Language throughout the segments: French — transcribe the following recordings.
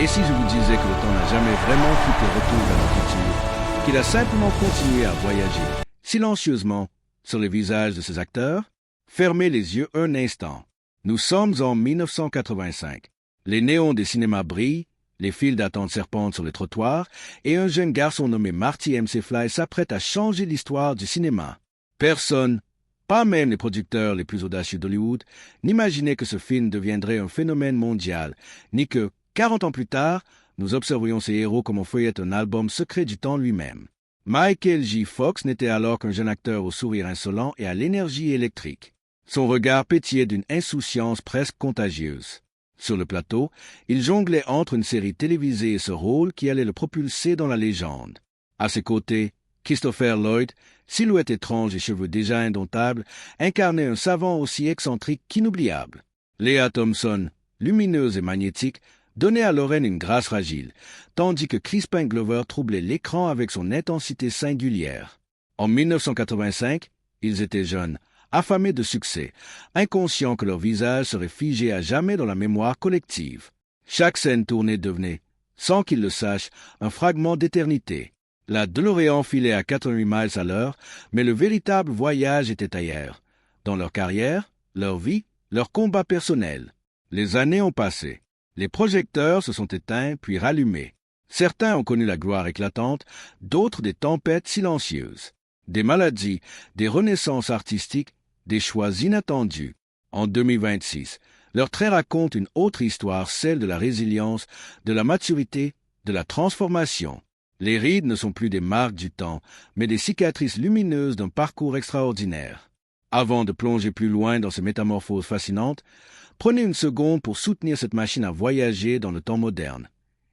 Et si je vous disais que le temps n'a jamais vraiment quitté Retour vers le futur, qu'il a simplement continué à voyager, silencieusement, sur les visages de ses acteurs? Fermez les yeux un instant. Nous sommes en 1985. Les néons des cinémas brillent, les files d'attente serpentent sur les trottoirs, et un jeune garçon nommé Marty McFly s'apprête à changer l'histoire du cinéma. Personne, pas même les producteurs les plus audacieux d'Hollywood, n'imaginait que ce film deviendrait un phénomène mondial, ni que, 40 ans plus tard, nous observions ces héros comme on feuillette un album secret du temps lui-même. Michael J. Fox n'était alors qu'un jeune acteur au sourire insolent et à l'énergie électrique. Son regard pétillait d'une insouciance presque contagieuse. Sur le plateau, il jonglait entre une série télévisée et ce rôle qui allait le propulser dans la légende. À ses côtés, Christopher Lloyd, silhouette étrange et cheveux déjà indomptables, incarnait un savant aussi excentrique qu'inoubliable. Lea Thompson, lumineuse et magnétique, donnait à Lorraine une grâce fragile, tandis que Crispin Glover troublait l'écran avec son intensité singulière. En 1985, ils étaient jeunes, affamés de succès, inconscients que leur visage serait figé à jamais dans la mémoire collective. Chaque scène tournée devenait, sans qu'ils le sachent, un fragment d'éternité. La DeLorean filait à 88 miles à l'heure, mais le véritable voyage était ailleurs, dans leur carrière, leur vie, leur combat personnel. Les années ont passé. Les projecteurs se sont éteints puis rallumés. Certains ont connu la gloire éclatante, d'autres des tempêtes silencieuses. Des maladies, des renaissances artistiques, des choix inattendus. En 2026, leurs traits racontent une autre histoire, celle de la résilience, de la maturité, de la transformation. Les rides ne sont plus des marques du temps, mais des cicatrices lumineuses d'un parcours extraordinaire. Avant de plonger plus loin dans ces métamorphoses fascinantes, prenez une seconde pour soutenir cette machine à voyager dans le temps moderne.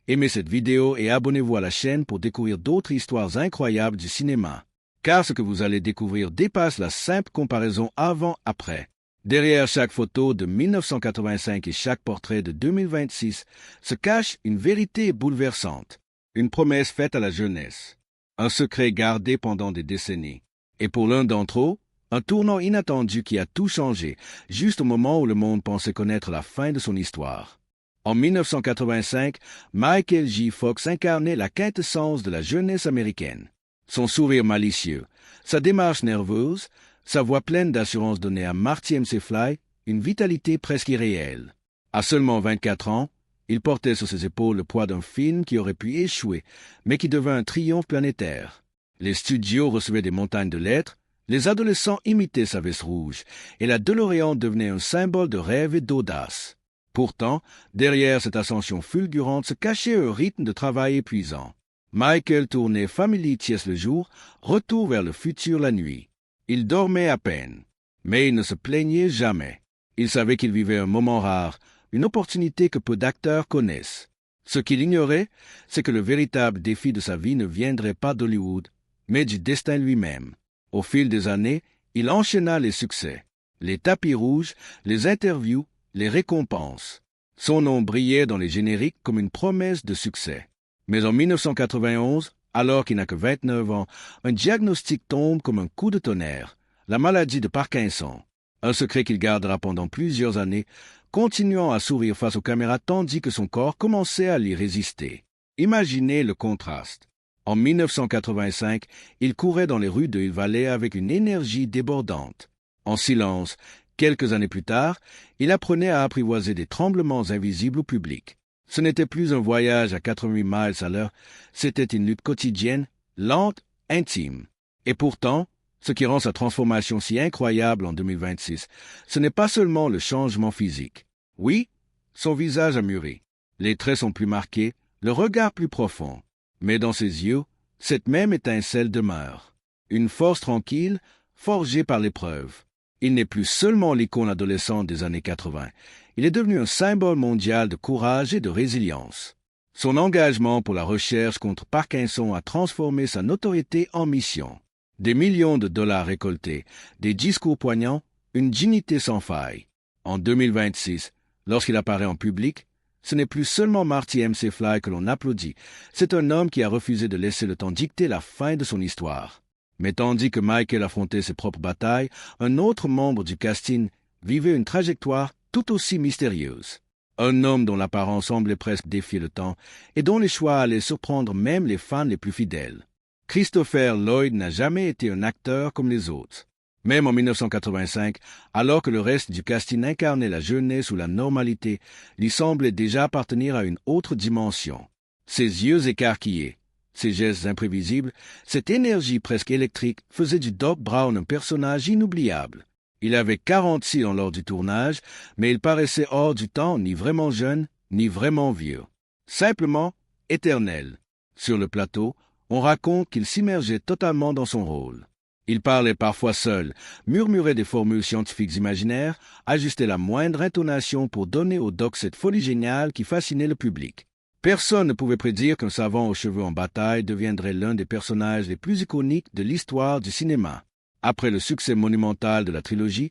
Aimez cette vidéo et abonnez-vous à la chaîne pour découvrir d'autres histoires incroyables du cinéma. Car ce que vous allez découvrir dépasse la simple comparaison avant-après. Derrière chaque photo de 1985 et chaque portrait de 2026 se cache une vérité bouleversante, une promesse faite à la jeunesse, un secret gardé pendant des décennies. Et pour l'un d'entre eux, un tournant inattendu qui a tout changé, juste au moment où le monde pensait connaître la fin de son histoire. En 1985, Michael J. Fox incarnait la quintessence de la jeunesse américaine. Son sourire malicieux, sa démarche nerveuse, sa voix pleine d'assurance donnait à Marty McFly une vitalité presque irréelle. À seulement 24 ans, il portait sur ses épaules le poids d'un film qui aurait pu échouer, mais qui devint un triomphe planétaire. Les studios recevaient des montagnes de lettres, les adolescents imitaient sa veste rouge, et la DeLorean devenait un symbole de rêve et d'audace. Pourtant, derrière cette ascension fulgurante se cachait un rythme de travail épuisant. Michael tournait Family Ties le jour, Retour vers le futur la nuit. Il dormait à peine, mais il ne se plaignait jamais. Il savait qu'il vivait un moment rare, une opportunité que peu d'acteurs connaissent. Ce qu'il ignorait, c'est que le véritable défi de sa vie ne viendrait pas d'Hollywood, mais du destin lui-même. Au fil des années, il enchaîna les succès, les tapis rouges, les interviews, les récompenses. Son nom brillait dans les génériques comme une promesse de succès. Mais en 1991, alors qu'il n'a que 29 ans, un diagnostic tombe comme un coup de tonnerre, la maladie de Parkinson. Un secret qu'il gardera pendant plusieurs années, continuant à sourire face aux caméras tandis que son corps commençait à l'y résister. Imaginez le contraste. En 1985, il courait dans les rues de Hill Valley avec une énergie débordante. En silence, quelques années plus tard, il apprenait à apprivoiser des tremblements invisibles au public. Ce n'était plus un voyage à 88 miles à l'heure, c'était une lutte quotidienne, lente, intime. Et pourtant, ce qui rend sa transformation si incroyable en 2026, ce n'est pas seulement le changement physique. Oui, son visage a mûri, les traits sont plus marqués, le regard plus profond. Mais dans ses yeux, cette même étincelle demeure. Une force tranquille, forgée par l'épreuve. Il n'est plus seulement l'icône adolescente des années 80. Il est devenu un symbole mondial de courage et de résilience. Son engagement pour la recherche contre Parkinson a transformé sa notoriété en mission. Des millions de dollars récoltés, des discours poignants, une dignité sans faille. En 2026, lorsqu'il apparaît en public, ce n'est plus seulement Marty McFly que l'on applaudit, c'est un homme qui a refusé de laisser le temps dicter la fin de son histoire. Mais tandis que Michael affrontait ses propres batailles, un autre membre du casting vivait une trajectoire tout aussi mystérieuse. Un homme dont l'apparence semblait presque défier le temps et dont les choix allaient surprendre même les fans les plus fidèles. Christopher Lloyd n'a jamais été un acteur comme les autres. Même en 1985, alors que le reste du casting incarnait la jeunesse ou la normalité, il semblait déjà appartenir à une autre dimension. Ses yeux écarquillés, ses gestes imprévisibles, cette énergie presque électrique faisait du Doc Brown un personnage inoubliable. Il avait 46 ans lors du tournage, mais il paraissait hors du temps, ni vraiment jeune, ni vraiment vieux. Simplement éternel. Sur le plateau, on raconte qu'il s'immergeait totalement dans son rôle. Il parlait parfois seul, murmurait des formules scientifiques imaginaires, ajustait la moindre intonation pour donner au Doc cette folie géniale qui fascinait le public. Personne ne pouvait prédire qu'un savant aux cheveux en bataille deviendrait l'un des personnages les plus iconiques de l'histoire du cinéma. Après le succès monumental de la trilogie,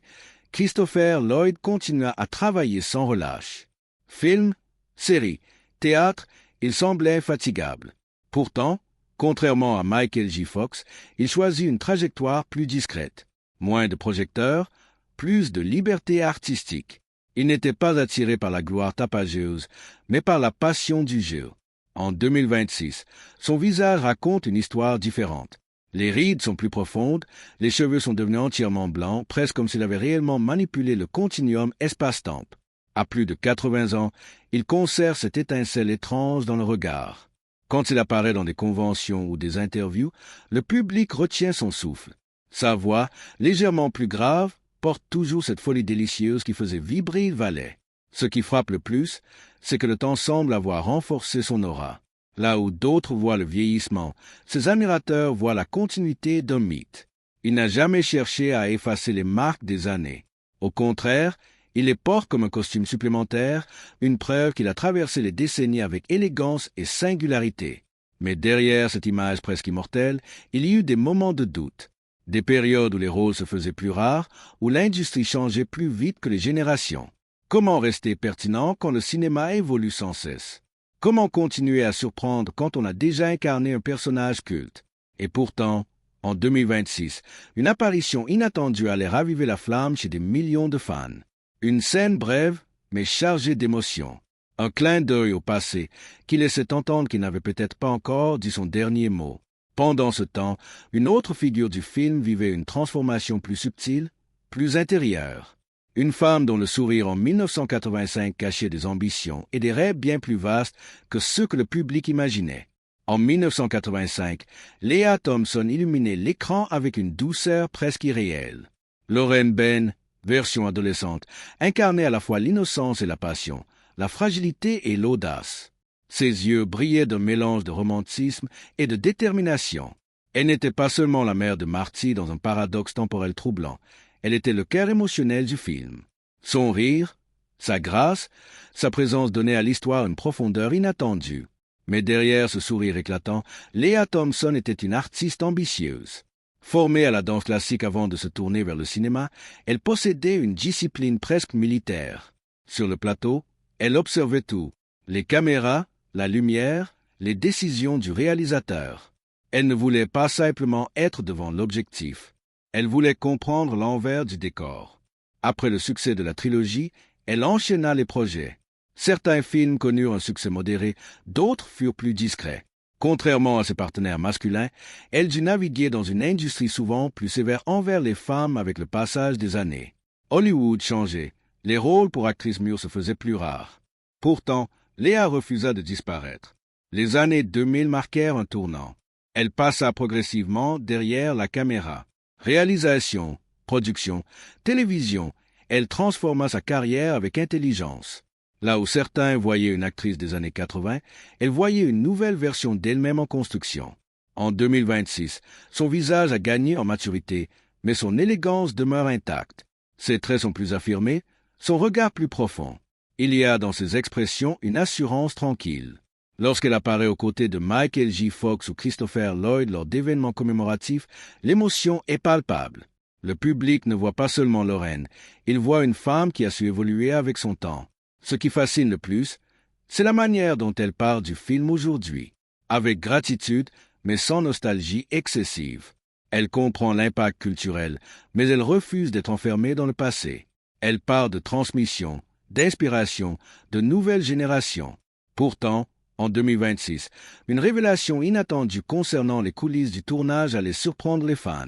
Christopher Lloyd continua à travailler sans relâche. Films, séries, théâtre, il semblait infatigable. Pourtant, contrairement à Michael J. Fox, il choisit une trajectoire plus discrète. Moins de projecteurs, plus de liberté artistique. Il n'était pas attiré par la gloire tapageuse, mais par la passion du jeu. En 2026, son visage raconte une histoire différente. Les rides sont plus profondes, les cheveux sont devenus entièrement blancs, presque comme s'il avait réellement manipulé le continuum espace-temps. À plus de 80 ans, il conserve cette étincelle étrange dans le regard. Quand il apparaît dans des conventions ou des interviews, le public retient son souffle. Sa voix, légèrement plus grave, porte toujours cette folie délicieuse qui faisait vibrer le valet. Ce qui frappe le plus, c'est que le temps semble avoir renforcé son aura. Là où d'autres voient le vieillissement, ses admirateurs voient la continuité d'un mythe. Il n'a jamais cherché à effacer les marques des années. Au contraire, il les porte comme un costume supplémentaire, une preuve qu'il a traversé les décennies avec élégance et singularité. Mais derrière cette image presque immortelle, il y eut des moments de doute, des périodes où les rôles se faisaient plus rares, où l'industrie changeait plus vite que les générations. Comment rester pertinent quand le cinéma évolue sans cesse? Comment continuer à surprendre quand on a déjà incarné un personnage culte? Et pourtant, en 2026, une apparition inattendue allait raviver la flamme chez des millions de fans. Une scène brève, mais chargée d'émotion. Un clin d'œil au passé, qui laissait entendre qu'il n'avait peut-être pas encore dit son dernier mot. Pendant ce temps, une autre figure du film vivait une transformation plus subtile, plus intérieure. Une femme dont le sourire en 1985 cachait des ambitions et des rêves bien plus vastes que ceux que le public imaginait. En 1985, Lea Thompson illuminait l'écran avec une douceur presque irréelle. Lauren Benn, version adolescente, incarnait à la fois l'innocence et la passion, la fragilité et l'audace. Ses yeux brillaient d'un mélange de romantisme et de détermination. Elle n'était pas seulement la mère de Marty dans un paradoxe temporel troublant, elle était le cœur émotionnel du film. Son rire, sa grâce, sa présence donnaient à l'histoire une profondeur inattendue. Mais derrière ce sourire éclatant, Lea Thompson était une artiste ambitieuse. Formée à la danse classique avant de se tourner vers le cinéma, elle possédait une discipline presque militaire. Sur le plateau, elle observait tout, les caméras, la lumière, les décisions du réalisateur. Elle ne voulait pas simplement être devant l'objectif. Elle voulait comprendre l'envers du décor. Après le succès de la trilogie, elle enchaîna les projets. Certains films connurent un succès modéré, d'autres furent plus discrets. Contrairement à ses partenaires masculins, elle dut naviguer dans une industrie souvent plus sévère envers les femmes avec le passage des années. Hollywood changeait, les rôles pour actrices mûres se faisaient plus rares. Pourtant, Léa refusa de disparaître. Les années 2000 marquèrent un tournant. Elle passa progressivement derrière la caméra. Réalisation, production, télévision, elle transforma sa carrière avec intelligence. Là où certains voyaient une actrice des années 80, elle voyait une nouvelle version d'elle-même en construction. En 2026, son visage a gagné en maturité, mais son élégance demeure intacte. Ses traits sont plus affirmés, son regard plus profond. Il y a dans ses expressions une assurance tranquille. Lorsqu'elle apparaît aux côtés de Michael J. Fox ou Christopher Lloyd lors d'événements commémoratifs, l'émotion est palpable. Le public ne voit pas seulement Lorraine, il voit une femme qui a su évoluer avec son temps. Ce qui fascine le plus, c'est la manière dont elle parle du film aujourd'hui, avec gratitude, mais sans nostalgie excessive. Elle comprend l'impact culturel, mais elle refuse d'être enfermée dans le passé. Elle parle de transmission, d'inspiration de nouvelles générations. Pourtant, en 2026, une révélation inattendue concernant les coulisses du tournage allait surprendre les fans.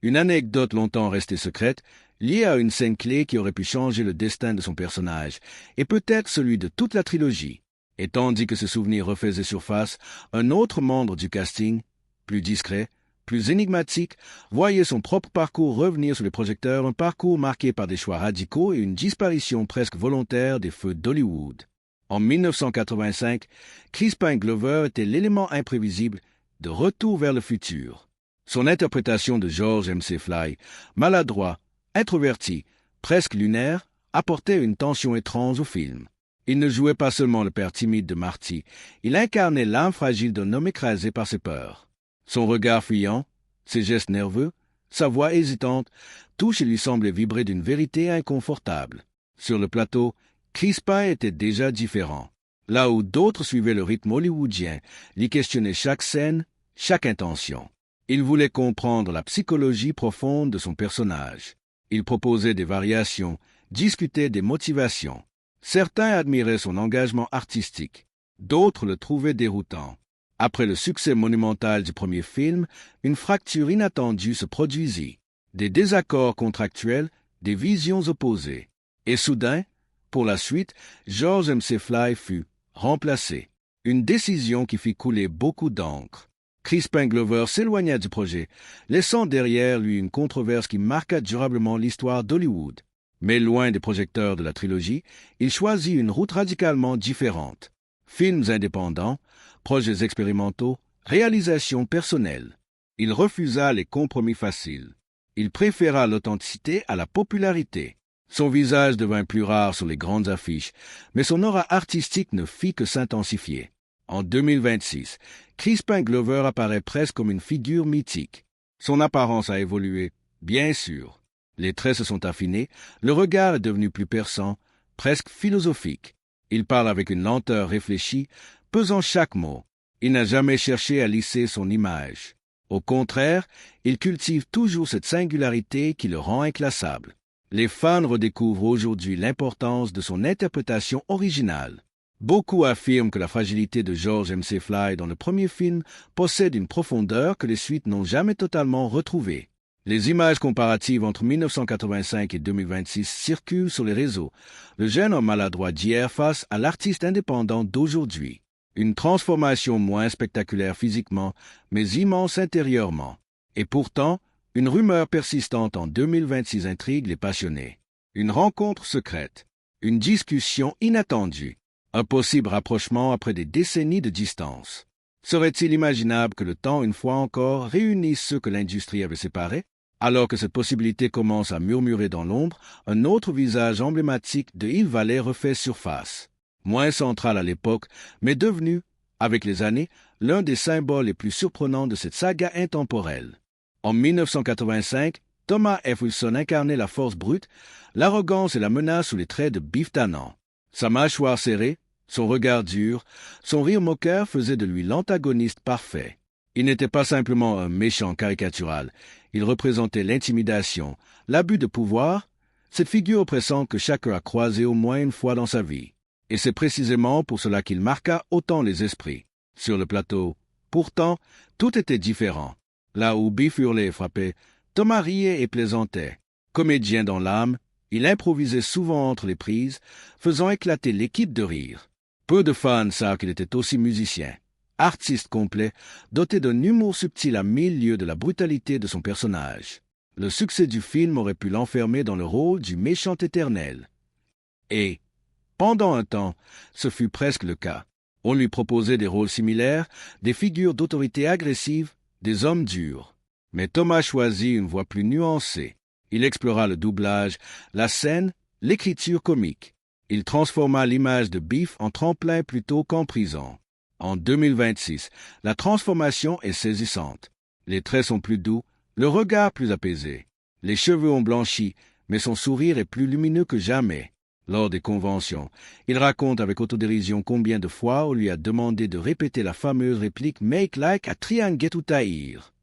Une anecdote longtemps restée secrète, liée à une scène clé qui aurait pu changer le destin de son personnage, et peut-être celui de toute la trilogie. Et tandis que ce souvenir refaisait surface, un autre membre du casting, plus discret, plus énigmatique, voyait son propre parcours revenir sur les projecteurs, un parcours marqué par des choix radicaux et une disparition presque volontaire des feux d'Hollywood. En 1985, Crispin Glover était l'élément imprévisible de Retour vers le futur. Son interprétation de George McFly, maladroit, introverti, presque lunaire, apportait une tension étrange au film. Il ne jouait pas seulement le père timide de Marty, il incarnait l'âme fragile d'un homme écrasé par ses peurs. Son regard fuyant, ses gestes nerveux, sa voix hésitante, tout chez lui semblait vibrer d'une vérité inconfortable. Sur le plateau, Crispin était déjà différent. Là où d'autres suivaient le rythme hollywoodien, lui questionnaient chaque scène, chaque intention. Il voulait comprendre la psychologie profonde de son personnage. Il proposait des variations, discutait des motivations. Certains admiraient son engagement artistique, d'autres le trouvaient déroutant. Après le succès monumental du premier film, une fracture inattendue se produisit. Des désaccords contractuels, des visions opposées. Et soudain, pour la suite, George McFly fut remplacé. Une décision qui fit couler beaucoup d'encre. Crispin Glover s'éloigna du projet, laissant derrière lui une controverse qui marqua durablement l'histoire d'Hollywood. Mais loin des projecteurs de la trilogie, il choisit une route radicalement différente. Films indépendants, projets expérimentaux, réalisations personnelles. Il refusa les compromis faciles. Il préféra l'authenticité à la popularité. Son visage devint plus rare sur les grandes affiches, mais son aura artistique ne fit que s'intensifier. En 2026, Crispin Glover apparaît presque comme une figure mythique. Son apparence a évolué, bien sûr. Les traits se sont affinés, le regard est devenu plus perçant, presque philosophique. Il parle avec une lenteur réfléchie, pesant chaque mot. Il n'a jamais cherché à lisser son image. Au contraire, il cultive toujours cette singularité qui le rend inclassable. Les fans redécouvrent aujourd'hui l'importance de son interprétation originale. Beaucoup affirment que la fragilité de George McFly dans le premier film possède une profondeur que les suites n'ont jamais totalement retrouvée. Les images comparatives entre 1985 et 2026 circulent sur les réseaux. Le jeune homme maladroit d'hier face à l'artiste indépendant d'aujourd'hui. Une transformation moins spectaculaire physiquement, mais immense intérieurement. Et pourtant, une rumeur persistante en 2026 intrigue les passionnés. Une rencontre secrète. Une discussion inattendue. Un possible rapprochement après des décennies de distance. Serait-il imaginable que le temps, une fois encore, réunisse ceux que l'industrie avait séparés? Alors que cette possibilité commence à murmurer dans l'ombre, un autre visage emblématique de Hill Valley refait surface. Moins central à l'époque, mais devenu, avec les années, l'un des symboles les plus surprenants de cette saga intemporelle. En 1985, Thomas F. Wilson incarnait la force brute, l'arrogance et la menace sous les traits de Biff Tannen. Sa mâchoire serrée, son regard dur, son rire moqueur faisaient de lui l'antagoniste parfait. Il n'était pas simplement un méchant caricatural, il représentait l'intimidation, l'abus de pouvoir, cette figure oppressante que chacun a croisée au moins une fois dans sa vie. Et c'est précisément pour cela qu'il marqua autant les esprits. Sur le plateau, pourtant, tout était différent. Là où Biff hurlait et frappait, Thomas riait et plaisantait. Comédien dans l'âme, il improvisait souvent entre les prises, faisant éclater l'équipe de rire. Peu de fans savent qu'il était aussi musicien. Artiste complet, doté d'un humour subtil à 1000 lieues de la brutalité de son personnage. Le succès du film aurait pu l'enfermer dans le rôle du méchant éternel. Et, pendant un temps, ce fut presque le cas. On lui proposait des rôles similaires, des figures d'autorité agressive, des hommes durs. Mais Thomas choisit une voix plus nuancée. Il explora le doublage, la scène, l'écriture comique. Il transforma l'image de Biff en tremplin plutôt qu'en prison. En 2026, la transformation est saisissante. Les traits sont plus doux, le regard plus apaisé. Les cheveux ont blanchi, mais son sourire est plus lumineux que jamais. Lors des conventions, il raconte avec autodérision combien de fois on lui a demandé de répéter la fameuse réplique « Make like a triangle tahir ».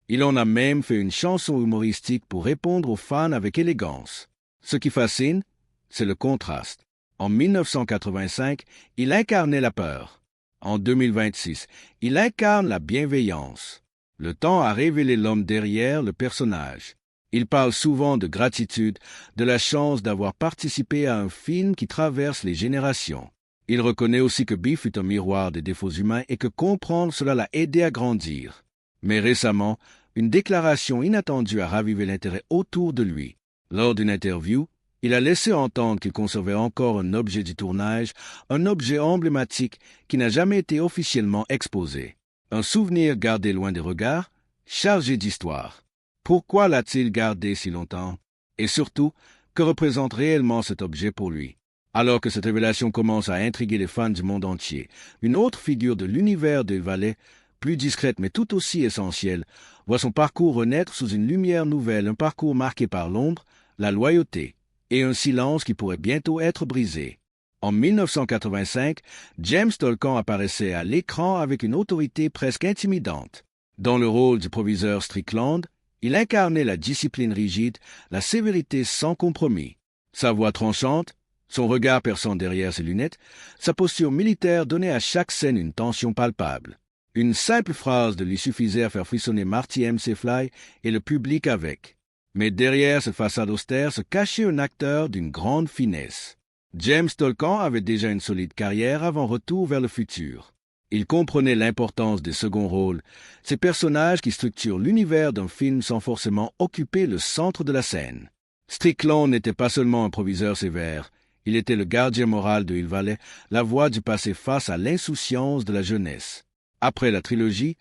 Il en a même fait une chanson humoristique pour répondre aux fans avec élégance. Ce qui fascine, c'est le contraste. En 1985, il incarnait la peur. En 2026, il incarne la bienveillance. Le temps a révélé l'homme derrière le personnage. Il parle souvent de gratitude, de la chance d'avoir participé à un film qui traverse les générations. Il reconnaît aussi que Biff est un miroir des défauts humains et que comprendre cela l'a aidé à grandir. Mais récemment, une déclaration inattendue a ravivé l'intérêt autour de lui. Lors d'une interview, il a laissé entendre qu'il conservait encore un objet du tournage, un objet emblématique qui n'a jamais été officiellement exposé. Un souvenir gardé loin des regards, chargé d'histoire. Pourquoi l'a-t-il gardé si longtemps? Et surtout, que représente réellement cet objet pour lui? Alors que cette révélation commence à intriguer les fans du monde entier, une autre figure de l'univers de Valley, plus discrète mais tout aussi essentielle, voit son parcours renaître sous une lumière nouvelle, un parcours marqué par l'ombre, la loyauté, et un silence qui pourrait bientôt être brisé. En 1985, James Tolkan apparaissait à l'écran avec une autorité presque intimidante. Dans le rôle du proviseur Strickland, il incarnait la discipline rigide, la sévérité sans compromis. Sa voix tranchante, son regard perçant derrière ses lunettes, sa posture militaire donnait à chaque scène une tension palpable. Une simple phrase de lui suffisait à faire frissonner Marty McFly et le public avec. Mais derrière cette façade austère se cachait un acteur d'une grande finesse. James Tolkan avait déjà une solide carrière avant Retour vers le futur. Il comprenait l'importance des seconds rôles, ces personnages qui structurent l'univers d'un film sans forcément occuper le centre de la scène. Strickland n'était pas seulement un proviseur sévère, il était le gardien moral de Hill Valley, la voix du passé face à l'insouciance de la jeunesse. Après la trilogie,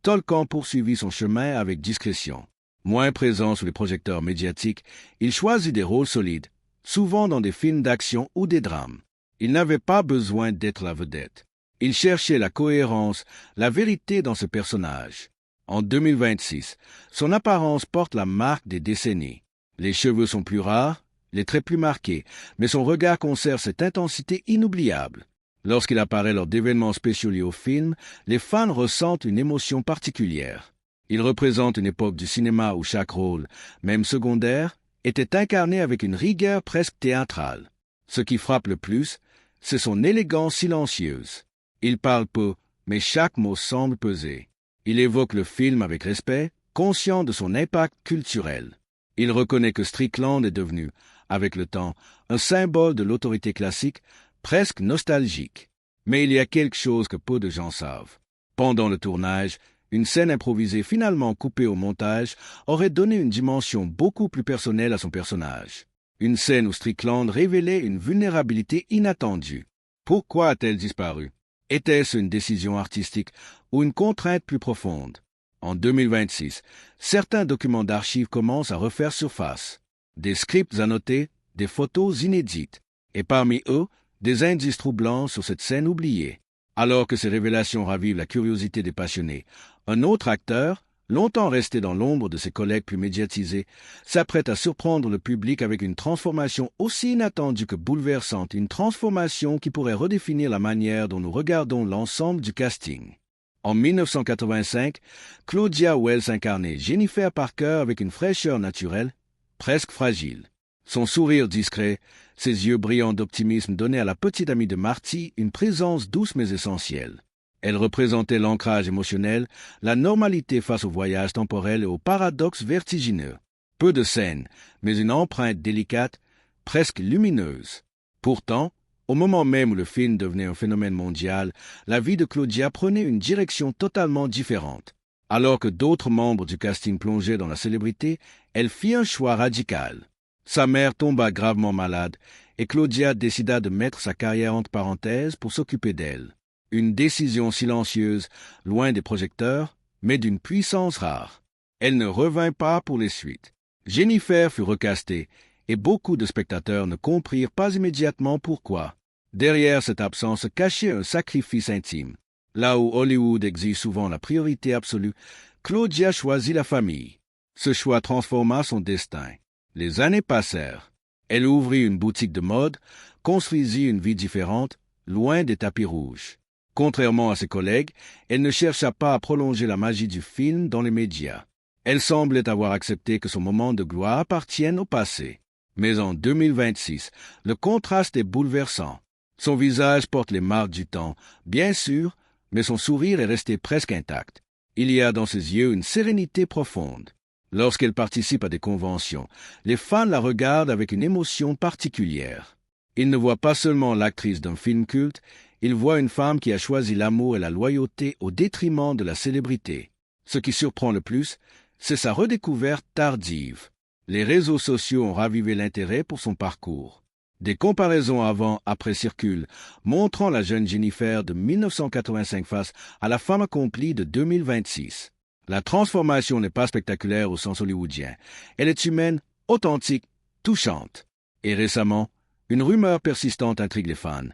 Tolkan poursuivit son chemin avec discrétion. Moins présent sous les projecteurs médiatiques, il choisit des rôles solides, souvent dans des films d'action ou des drames. Il n'avait pas besoin d'être la vedette. Il cherchait la cohérence, la vérité dans ce personnage. En 2026, son apparence porte la marque des décennies. Les cheveux sont plus rares, les traits plus marqués, mais son regard conserve cette intensité inoubliable. Lorsqu'il apparaît lors d'événements spéciaux liés au film, les fans ressentent une émotion particulière. Il représente une époque du cinéma où chaque rôle, même secondaire, était incarné avec une rigueur presque théâtrale. Ce qui frappe le plus, c'est son élégance silencieuse. Il parle peu, mais chaque mot semble peser. Il évoque le film avec respect, conscient de son impact culturel. Il reconnaît que Strickland est devenu, avec le temps, un symbole de l'autorité classique, presque nostalgique. Mais il y a quelque chose que peu de gens savent. Pendant le tournage, une scène improvisée finalement coupée au montage aurait donné une dimension beaucoup plus personnelle à son personnage. Une scène où Strickland révélait une vulnérabilité inattendue. Pourquoi a-t-elle disparu? Était-ce une décision artistique ou une contrainte plus profonde? En 2026, certains documents d'archives commencent à refaire surface. Des scripts annotés, des photos inédites, et parmi eux, des indices troublants sur cette scène oubliée. Alors que ces révélations ravivent la curiosité des passionnés, un autre acteur, longtemps resté dans l'ombre de ses collègues plus médiatisés, s'apprête à surprendre le public avec une transformation aussi inattendue que bouleversante, une transformation qui pourrait redéfinir la manière dont nous regardons l'ensemble du casting. En 1985, Claudia Wells incarnait Jennifer Parker avec une fraîcheur naturelle, presque fragile. Son sourire discret, ses yeux brillants d'optimisme donnaient à la petite amie de Marty une présence douce mais essentielle. Elle représentait l'ancrage émotionnel, la normalité face au voyage temporel et au paradoxe vertigineux. Peu de scènes, mais une empreinte délicate, presque lumineuse. Pourtant, au moment même où le film devenait un phénomène mondial, la vie de Claudia prenait une direction totalement différente. Alors que d'autres membres du casting plongeaient dans la célébrité, elle fit un choix radical. Sa mère tomba gravement malade et Claudia décida de mettre sa carrière entre parenthèses pour s'occuper d'elle. Une décision silencieuse, loin des projecteurs, mais d'une puissance rare. Elle ne revint pas pour les suites. Jennifer fut recastée et beaucoup de spectateurs ne comprirent pas immédiatement pourquoi. Derrière cette absence se cachait un sacrifice intime. Là où Hollywood exige souvent la priorité absolue, Claudia choisit la famille. Ce choix transforma son destin. Les années passèrent. Elle ouvrit une boutique de mode, construisit une vie différente, loin des tapis rouges. Contrairement à ses collègues, elle ne chercha pas à prolonger la magie du film dans les médias. Elle semblait avoir accepté que son moment de gloire appartienne au passé. Mais en 2026, le contraste est bouleversant. Son visage porte les marques du temps, bien sûr, mais son sourire est resté presque intact. Il y a dans ses yeux une sérénité profonde. Lorsqu'elle participe à des conventions, les fans la regardent avec une émotion particulière. Ils ne voient pas seulement l'actrice d'un film culte, ils voient une femme qui a choisi l'amour et la loyauté au détriment de la célébrité. Ce qui surprend le plus, c'est sa redécouverte tardive. Les réseaux sociaux ont ravivé l'intérêt pour son parcours. Des comparaisons avant-après circulent, montrant la jeune Jennifer de 1985 face à la femme accomplie de 2026. La transformation n'est pas spectaculaire au sens hollywoodien. Elle est humaine, authentique, touchante. Et récemment, une rumeur persistante intrigue les fans.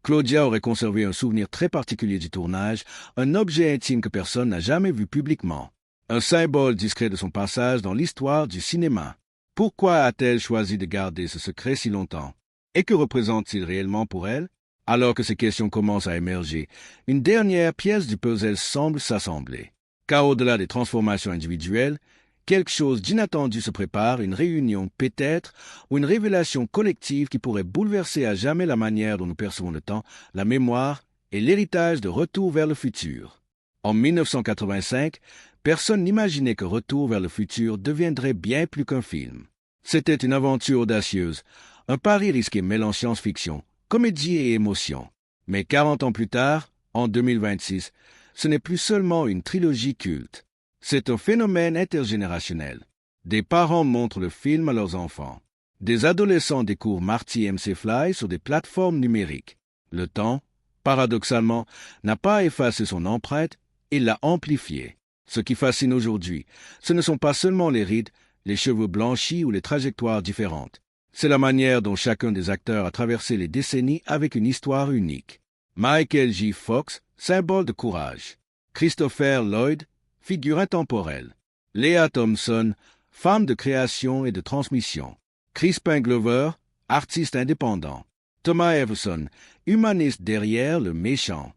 Claudia aurait conservé un souvenir très particulier du tournage, un objet intime que personne n'a jamais vu publiquement. Un symbole discret de son passage dans l'histoire du cinéma. Pourquoi a-t-elle choisi de garder ce secret si longtemps? Et que représente-t-il réellement pour elle? Alors que ces questions commencent à émerger, une dernière pièce du puzzle semble s'assembler. Car au-delà des transformations individuelles, quelque chose d'inattendu se prépare, une réunion peut-être, ou une révélation collective qui pourrait bouleverser à jamais la manière dont nous percevons le temps, la mémoire et l'héritage de Retour vers le futur. En 1985, personne n'imaginait que Retour vers le futur deviendrait bien plus qu'un film. C'était une aventure audacieuse, un pari risqué mêlant science-fiction, comédie et émotion. Mais 40 ans plus tard, en 2026, ce n'est plus seulement une trilogie culte. C'est un phénomène intergénérationnel. Des parents montrent le film à leurs enfants. Des adolescents découvrent Marty McFly sur des plateformes numériques. Le temps, paradoxalement, n'a pas effacé son empreinte, il l'a amplifiée. Ce qui fascine aujourd'hui, ce ne sont pas seulement les rides, les cheveux blanchis ou les trajectoires différentes. C'est la manière dont chacun des acteurs a traversé les décennies avec une histoire unique. Michael J. Fox, symbole de courage. Christopher Lloyd, figure intemporelle. Lea Thompson, femme de création et de transmission. Crispin Glover, artiste indépendant. Thomas Everson, humaniste derrière le méchant.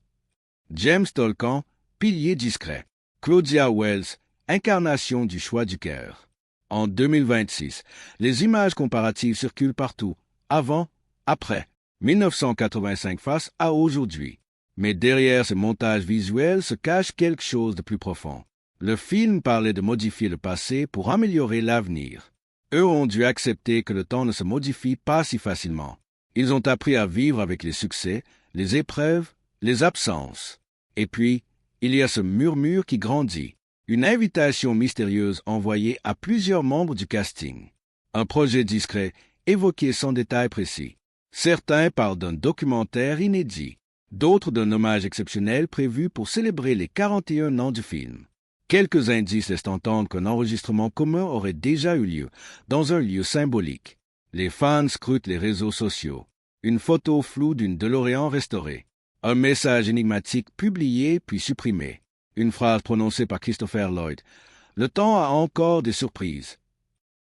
James Tolkan, pilier discret. Claudia Wells, incarnation du choix du cœur. En 2026, les images comparatives circulent partout, avant, après, 1985 face à aujourd'hui. Mais derrière ces montages visuels se cache quelque chose de plus profond. Le film parlait de modifier le passé pour améliorer l'avenir. Eux ont dû accepter que le temps ne se modifie pas si facilement. Ils ont appris à vivre avec les succès, les épreuves, les absences. Et puis, il y a ce murmure qui grandit. Une invitation mystérieuse envoyée à plusieurs membres du casting. Un projet discret, évoqué sans détail précis. Certains parlent d'un documentaire inédit, d'autres d'un hommage exceptionnel prévu pour célébrer les 41 ans du film. Quelques indices laissent entendre qu'un enregistrement commun aurait déjà eu lieu, dans un lieu symbolique. Les fans scrutent les réseaux sociaux. Une photo floue d'une DeLorean restaurée. Un message énigmatique publié puis supprimé. Une phrase prononcée par Christopher Lloyd. Le temps a encore des surprises.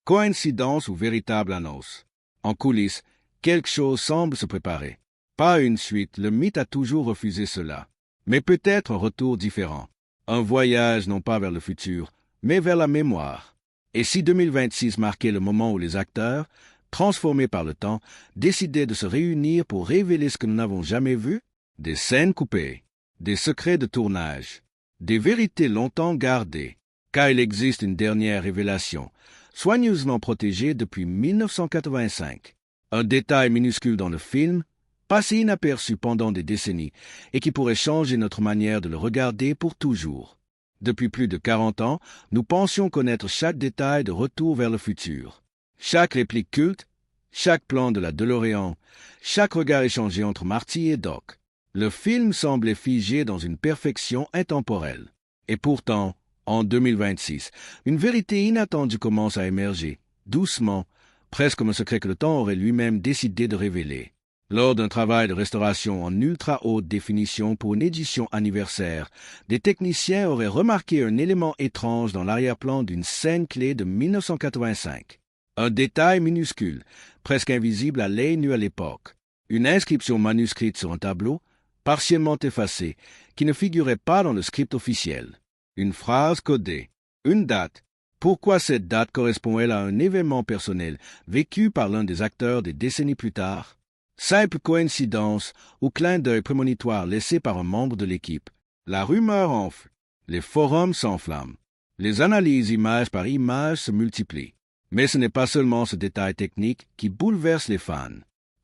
Coïncidence ou véritable annonce? En coulisses, quelque chose semble se préparer. Pas une suite, le mythe a toujours refusé cela. Mais peut-être un retour différent. Un voyage non pas vers le futur, mais vers la mémoire. Et si 2026 marquait le moment où les acteurs, transformés par le temps, décidaient de se réunir pour révéler ce que nous n'avons jamais vu? Des scènes coupées, des secrets de tournage, des vérités longtemps gardées, car il existe une dernière révélation, soigneusement protégée depuis 1985. Un détail minuscule dans le film, passé inaperçu pendant des décennies, et qui pourrait changer notre manière de le regarder pour toujours. Depuis plus de 40 ans, nous pensions connaître chaque détail de Retour vers le futur. Chaque réplique culte, chaque plan de la DeLorean, chaque regard échangé entre Marty et Doc. Le film semblait figé dans une perfection intemporelle. Et pourtant, en 2026, une vérité inattendue commence à émerger, doucement, presque comme un secret que le temps aurait lui-même décidé de révéler. Lors d'un travail de restauration en ultra haute définition pour une édition anniversaire, des techniciens auraient remarqué un élément étrange dans l'arrière-plan d'une scène clé de 1985. Un détail minuscule, presque invisible à l'œil nu à l'époque. Une inscription manuscrite sur un tableau, partiellement effacée, qui ne figurait pas dans le script officiel. Une phrase codée, une date, Pourquoi cette date correspond-elle à un événement personnel vécu par l'un des acteurs des décennies plus tard? Simple coïncidence ou clin d'œil prémonitoire laissé par un membre de l'équipe. La rumeur enfle, les forums s'enflamment, les analyses image par image se multiplient. Mais ce n'est pas seulement ce détail technique qui bouleverse les fans.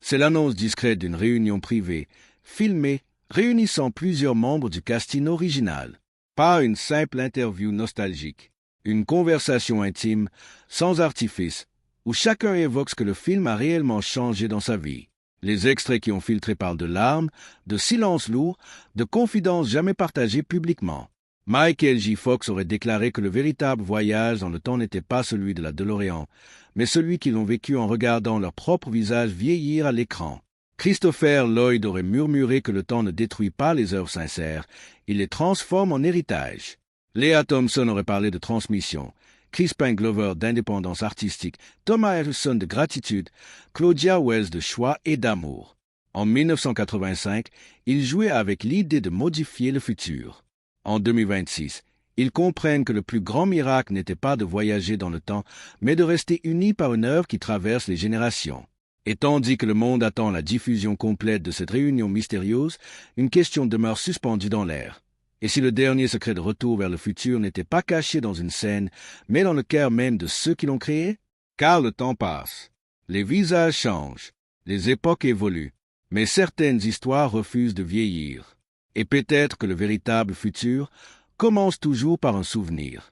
C'est l'annonce discrète d'une réunion privée, filmée, réunissant plusieurs membres du casting original. Pas une simple interview nostalgique, une conversation intime, sans artifice, où chacun évoque ce que le film a réellement changé dans sa vie. Les extraits qui ont filtré parlent de larmes, de silences lourds, de confidences jamais partagées publiquement. Michael J. Fox aurait déclaré que le véritable voyage dans le temps n'était pas celui de la DeLorean, mais celui qu'ils ont vécu en regardant leur propre visage vieillir à l'écran. Christopher Lloyd aurait murmuré que le temps ne détruit pas les œuvres sincères, il les transforme en héritage. Lea Thompson aurait parlé de transmission, Crispin Glover d'indépendance artistique, Thomas Harrison de gratitude, Claudia Wells de choix et d'amour. En 1985, ils jouaient avec l'idée de modifier le futur. En 2026, ils comprennent que le plus grand miracle n'était pas de voyager dans le temps, mais de rester unis par une œuvre qui traverse les générations. Et tandis que le monde attend la diffusion complète de cette réunion mystérieuse, une question demeure suspendue dans l'air. Et si le dernier secret de retour vers le futur n'était pas caché dans une scène, mais dans le cœur même de ceux qui l'ont créé? Car le temps passe. Les visages changent, les époques évoluent, mais certaines histoires refusent de vieillir. Et peut-être que le véritable futur commence toujours par un souvenir.